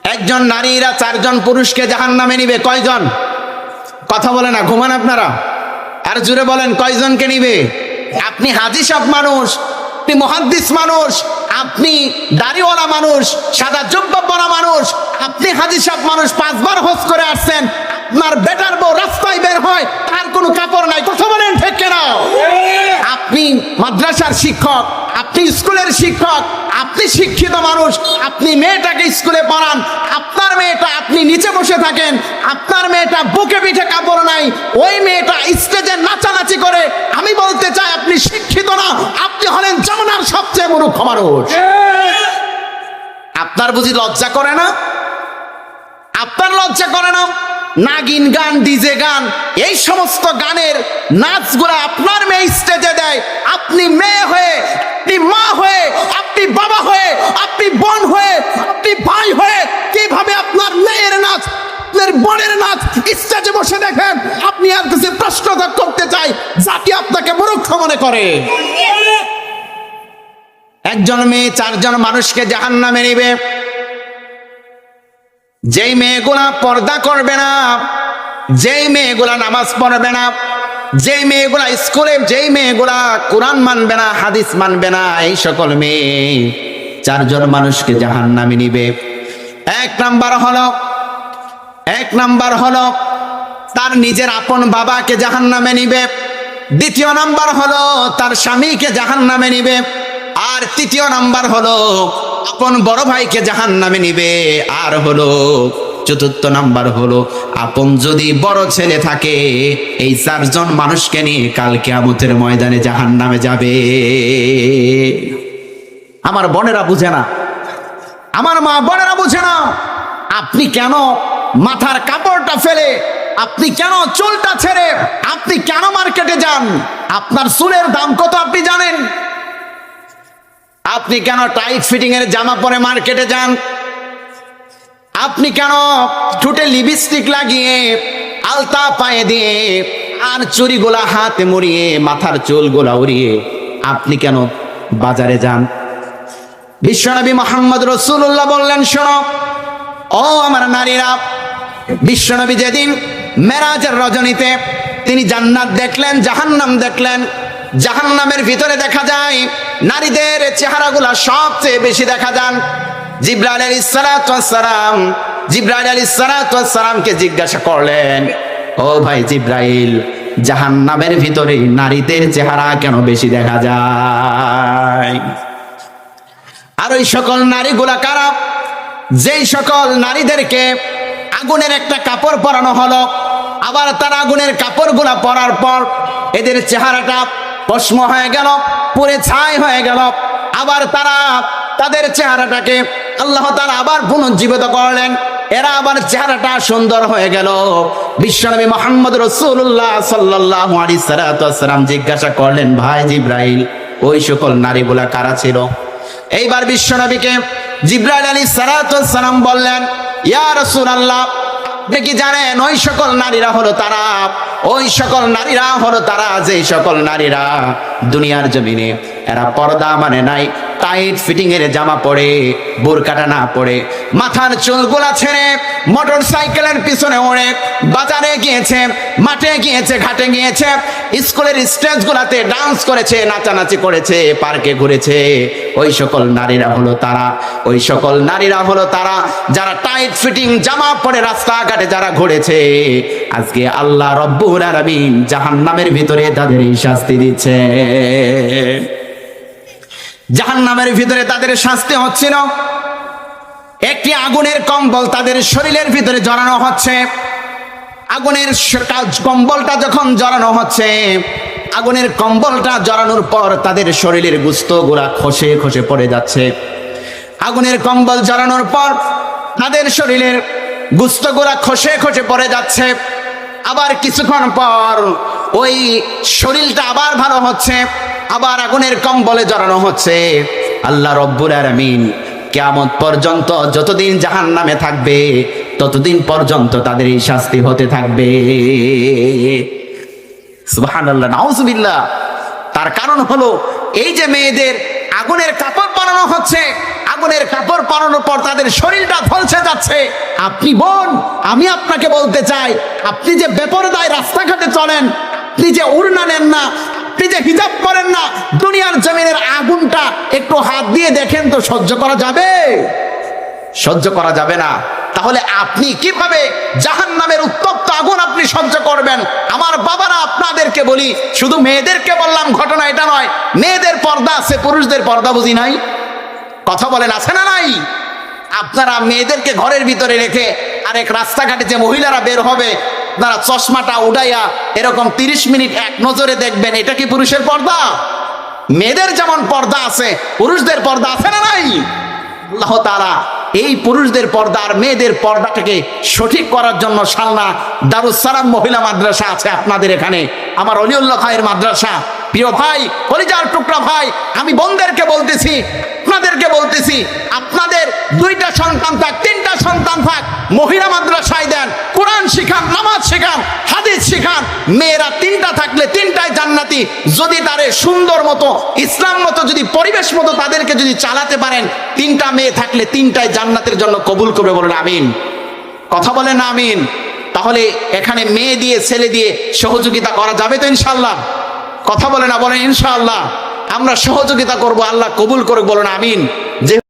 একজন নারীরা 4 জন পুরুষকে জাহান্নামে নিবে। কয়জন? কথা বলে না, ঘুমান আপনারা। আর জুড়ে বলেন কয়জনকে নিবে? আপনি হাজি সাহেব মানুষ, আপনি মুহাদ্দিস মানুষ, আপনি দাড়িওয়ালা মানুষ, সাদা জুব্বা পরা মানুষ, আপনি হাজি সাহেব মানুষ, 5 বার হজ করে আসছেন, আপনার বেটার বউ রাস্তায় বের হয়, তার কোনো কাপড় নাই। কথা বলেন ঠিক কিনা? আপনি মাদ্রাসার শিক্ষক, আপনি স্কুলের শিক্ষক, আপনি শিক্ষিত মানুষ, আপনি মেয়েটাকে স্কুলে পড়ান, আপনার মেয়েটা, আপনি নিচে বসে থাকেন, আপনার মেয়েটা বুকে পিঠে কাপড় নাই, ওই মেয়েটা স্টেজে নাচানাচি করে। আমি বলতে চাই আপনি শিক্ষিত না, আপনি হলেন জামানার সবচেয়ে মূর্খ মানুষ। আপনার বুঝি লজ্জা করে না? আপনার লজ্জা করে না? নাগিন গান, ডিজে গান, এই সমস্ত গানের নাচগুলা আপনার মেয়ে স্টেজে দেয়। আপনি মেয়ে হয়ে, আপনি মা হয়ে, আপনি বাবা হয়ে, আপনি বোন হয়ে, আপনি ভাই হয়ে কিভাবে আপনার মেয়ের নাচ, আপনার বোনের নাচ স্টেজে বসে দেখেন? আপনি আর কাছে প্রশ্ন করতে চাই, জাতি আপনাকে মূর্খ মনে করে। একজন মেয়ে 4 জন মানুষকে জাহান্নামে নিবে। যেই মেয়েগুলা পর্দা করবে না, যেই মেয়েগুলা নামাজ পড়বে না, যেই মেয়েগুলা স্কুলে, যেই মেয়েগুলা কোরআন মানবে না, হাদিস মানবে না, এই সকল মেয়ে 4 জন মানুষকে জাহান্নামে নিবে। এক নাম্বার হলো তার নিজের আপন বাবাকে জাহান্নামে নিবে। দ্বিতীয় নাম্বার হলো তার স্বামীকে জাহান্নামে নিবে। আর তৃতীয় নাম্বার হলো আপন বড় ভাইকে জাহান্নামে নিবে। আর হলো চতুর্থ নাম্বার হলো আপন যদি বড় ছেলে থাকে, এই 4 জন মানুষকে নিয়ে কাল কিয়ামতের ময়দানে জাহান্নামে যাবে। আমার বোনেরা বুঝে না, আমার মা বোনেরা বুঝে না। আপনি কেন মাথার কাপড়টা ফেলে, আপনি কেন চুলটা ছেড়ে, আপনি কেন মার্কেটে যান? আপনার চুলের দাম কত আপনি জানেন? আপনি কেন টাইট ফিটিং এর জামা পরে মার্কেটে যান? আপনি কেন ঠোঁটে লিপস্টিক লাগিয়ে, আলতা পায়ে দিয়ে, আর চুড়িগুলা হাতে মুড়িয়ে, মাথার চুলগুলা উড়িয়ে আপনি কেন বাজারে যান? বিশ্বনবী মুহাম্মদ রাসূলুল্লাহ বললেন, শোনো ও আমার নারীরা, বিশ্বনবী যেদিন মেরাজের রজনীতে তিনি জান্নাত দেখলেন, জাহান্নাম দেখলেন। জাহান্নামের ভিতরে দেখা যায় নারীদের চেহারাগুলা সবচেয়ে বেশি দেখা যান। জিবরাইল আলাইহিস সালামকে জিজ্ঞাসা করলেন, ও ভাই জিবরাইল, জাহান্নামের ভিতরে নারীদের চেহারা কেন বেশি দেখা যায়? আর ওই সকল নারীগুলা কারা? যেই সকল নারীদেরকে আগুনের একটা কাপড় পরানো হলো, আবার তার আগুনের কাপড়গুলা পরার পর এদের চেহারাটা ভস্ম হয়ে গেল, পুড়ে ছাই হয়ে গেল। আবার তাদের চেহারাটাকে আল্লাহ তাআলা আবার পুনর্জীবিত করলেন, এরা আবার চেহারাটা সুন্দর হয়ে গেল। বিশ্বনবী মুহাম্মদ রাসূলুল্লাহ সাল্লাল্লাহু আলাইহি সাল্লাম জিজ্ঞাসা করলেন, ভাই জিবরাইল, ওই সকল নারীগুলা কারা ছিল? এইবার বিশ্বনবীকে জিবরাইল আলাইহিস সালাম বললেন, ইয়া রাসূলুল্লাহ, আপনি কি জানেন ওই সকল নারীরা হলো তারা, ওই সকল নারীরা হলো তারা, যে সকল নারীরা দুনিয়ার জমিনে এরা পর্দা মানে নাই, টাইট ফিটিং এর জামা পরে, বোরকাটা না পরে, মাথার চুলগুলা ছেড়ে মোটর সাইকেলের পিছনে ওড়ে বাজারে গিয়েছে, মাঠে গিয়েছে, ঘাটে গিয়েছে, স্কুলের স্টেজগুলাতে ডান্স করেছে, নাচানাচি করেছে, পার্কে ঘুরেছে। ওই সকল নারীরা হলো তারা, ওই সকল নারীরা হলো তারা যারা টাইট ফিটিং জামা পরে রাস্তাঘাটে যারা ঘুরেছে। আজকে আল্লাহ রব্বুল আলামিন জাহান্নামের ভিতরে তাদের এই শাস্তি দিচ্ছে। জাহান্নামের ভিতরে তাদের শাস্তি হচ্ছিল, একটি আগুনের কম্বল তাদের শরীরের ভিতরে জড়ানো হচ্ছে। আগুনের কম্বলটা যখন জড়ানো হচ্ছে, আগুনের কম্বলটা জড়ানোর পর তাদের শরীরের গোশতগুলা খসে খসে পড়ে যাচ্ছে। আগুনের কম্বল জড়ানোর পর তাদের শরীরের গোশতগুলা খসে খসে পড়ে যাচ্ছে। আবার কিছুক্ষণ পর ওই শরীরটা আবার ভালো হচ্ছে, আবার আগুনের কম্বলে জড়ানো হচ্ছে। আল্লাহ রব্বুল আলামিন কিয়ামত পর্যন্ত যতদিন জাহান্নামে থাকবে ততদিন পর্যন্ত তাদের এই শাস্তি হতে থাকবে। সুবহানাল্লাহ, নাউজুবিল্লাহ। তার কারণ হলো এই যে মেয়েদের আগুনের কাপড় বানানো হচ্ছে, আগুনের কাপড় পরানোর পর তাদের শরীরটা ঝলসে যাচ্ছে। আপনি বোন, আমি আপনাকে বলতে চাই, আপনি যে বেপরদায় রাস্তাঘাটে চলেন, আপনি যে উড়না নেন না, আপনি যে হিজাব করেন না, দুনিয়ার জমিনের আগুনটা একটু হাত দিয়ে দেখেন তো সহ্য করা যাবে? সহ্য করা যাবে না। তাহলে আপনি কিভাবে জাহান্নামের উত্তপ্ত আগুন আপনি সহ্য করবেন? আমার বাবারা, আপনাদেরকে বলি, শুধু মেয়েদেরকে বললাম ঘটনা এটা নয়, মেয়েদের পর্দা আছে, পুরুষদের পর্দা বুঝি নাই? কথা বলেন, আছে না নাই? আপনারা মেয়েদেরকে ঘরের ভিতরে রেখে আরেক রাস্তাঘাটে যে মহিলারা বের হবে, আপনারা চশমাটা উড়াইয়া এরকম 30 মিনিট এক নজরে দেখবেন, এটা কি পুরুষের পর্দা? মেয়েদের যেমন পর্দা আছে, পুরুষদের পর্দা আছে না নাই? আল্লাহ তাআলা এই পুরুষদের পর্দা আর মেয়েদের পর্দাটাকে সঠিক করার জন্য শালনা দারুস সালাম মহিলা মাদ্রাসা আছে আপনাদের এখানে, আমার অলিউল্লাহ ভাইয়ের মাদ্রাসা। প্রিয় ভাই, কলিজার টুকরা ভাই, আমি বোনদেরকে বলতেছি, আপনাদেরকে বলতেছি, আপনাদের 2টা সন্তান থাক, 3টা সন্তান থাক, মহিলা মাদ্রাসায় দেন, কোরআন শিখান, নামাজ শিখান, হাদিস শিখান। মেয়েরা 3টা থাকলে 3টাই জান্নাতি। যদি তারে সুন্দর মতো, ইসলাম মতো, যদি পরিবেশ মতো তাদেরকে যদি চালাতে পারেন, 3টা মেয়ে থাকলে 3টাই জান্নাতের জন্য কবুল করবে। বলেন আমিন। কথা বলেন আমিন। তাহলে এখানে মেয়ে দিয়ে ছেলে দিয়ে সহযোগিতা করা যাবে তো ইনশাআল্লাহ? কথা বলে না, বলেন ইনশাআল্লাহ। আমরা সহযোগিতা করব, আল্লাহ কবুল করে, বলেন আমিন। যে